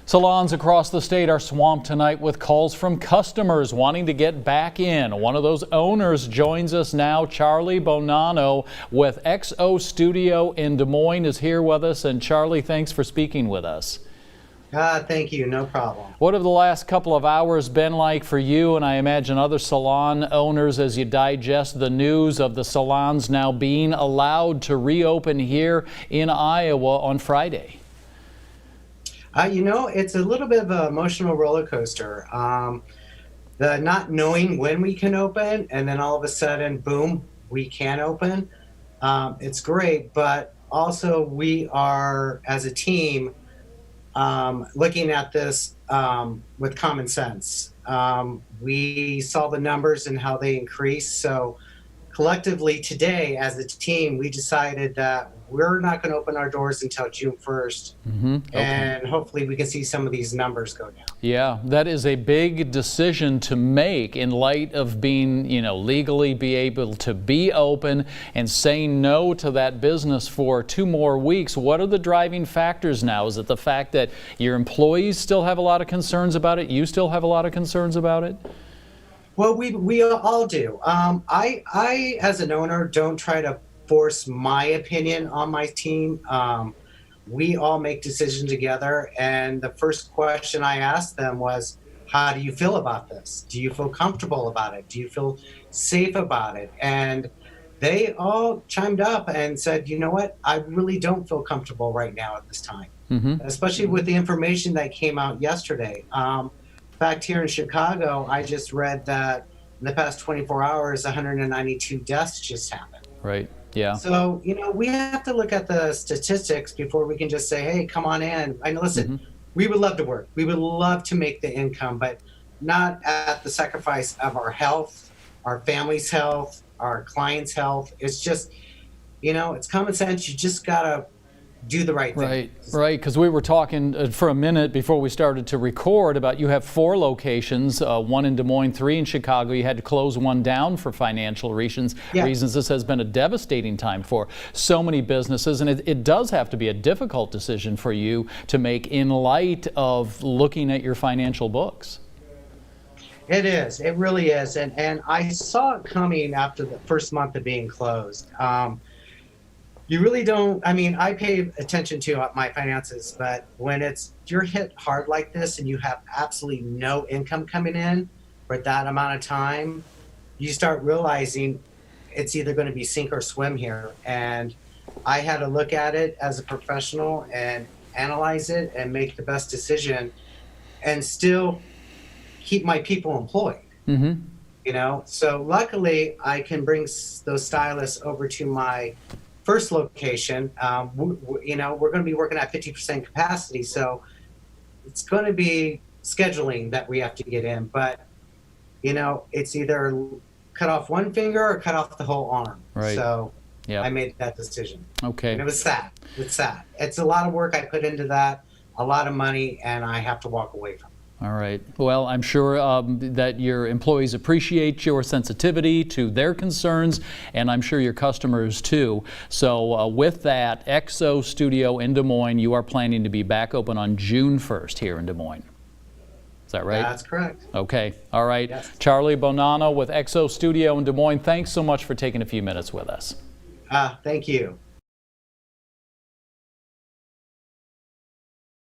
Salons across the state are swamped tonight with calls from customers wanting to get back in. One of those owners joins us now. Charlie Bonanno with XO Studio in Des Moines is here with us. And Charlie, thanks for speaking with us. Thank you. No problem. What have the last couple of hours been like for you and I imagine other salon owners as you digest the news of the salons now being allowed to reopen here in Iowa on Friday? It's a little bit of an emotional roller coaster. The not knowing when we can open and then all of a sudden, boom, we can open. It's great, but also we are, as a team, looking at this with common sense. We saw the numbers and how they increased. So collectively today, as a team, we decided that we're not going to open our doors until June 1st. And hopefully we can see some of these numbers go down. Yeah, that is a big decision to make in light of being, legally be able to be open and saying no to that business for 2 more weeks. What are the driving factors now? Is it the fact that your employees still have a lot of concerns about it? You still have a lot of concerns about it? Well, we all do. I, as an owner, don't try to force my opinion on my team. We all make decisions together, and the first question I asked them was, how do you feel about this? Do you feel comfortable about it? Do you feel safe about it? And they all chimed up and said, you know what, I really don't feel comfortable right now at this time, especially with the information that came out yesterday. In fact, here in Chicago, I just read that in the past 24 hours, 192 deaths just happened. Right. Yeah. So, we have to look at the statistics before we can just say, hey, come on in. I know, listen, we would love to work. We would love to make the income, but not at the sacrifice of our health, our family's health, our clients' health. It's just, it's common sense. You just got to do the right thing. Right, because we were talking for a minute before we started to record about you have 4 locations, 1 in Des Moines, 3 in Chicago. You had to close 1 down for financial reasons. This has been a devastating time for so many businesses, and it does have to be a difficult decision for you to make in light of looking at your financial books. It is. It really is. And I saw it coming after the first month of being closed. You really don't, I pay attention to my finances, but when you're hit hard like this and you have absolutely no income coming in for that amount of time, you start realizing it's either going to be sink or swim here. And I had to look at it as a professional and analyze it and make the best decision and still keep my people employed. So luckily I can bring those stylists over to my first location. We're going to be working at 50% capacity, so it's going to be scheduling that we have to get in. But it's either cut off one finger or cut off the whole arm. Right. So I made that decision. Okay. And it was sad. It's sad. It's a lot of work I put into that, a lot of money, and I have to walk away from it. All right. Well, I'm sure that your employees appreciate your sensitivity to their concerns, and I'm sure your customers too. So with that, XO Studio in Des Moines, you are planning to be back open on June 1st here in Des Moines. Is that right? That's correct. Okay. All right. Yes. Charlie Bonanno with XO Studio in Des Moines, thanks so much for taking a few minutes with us. Thank you.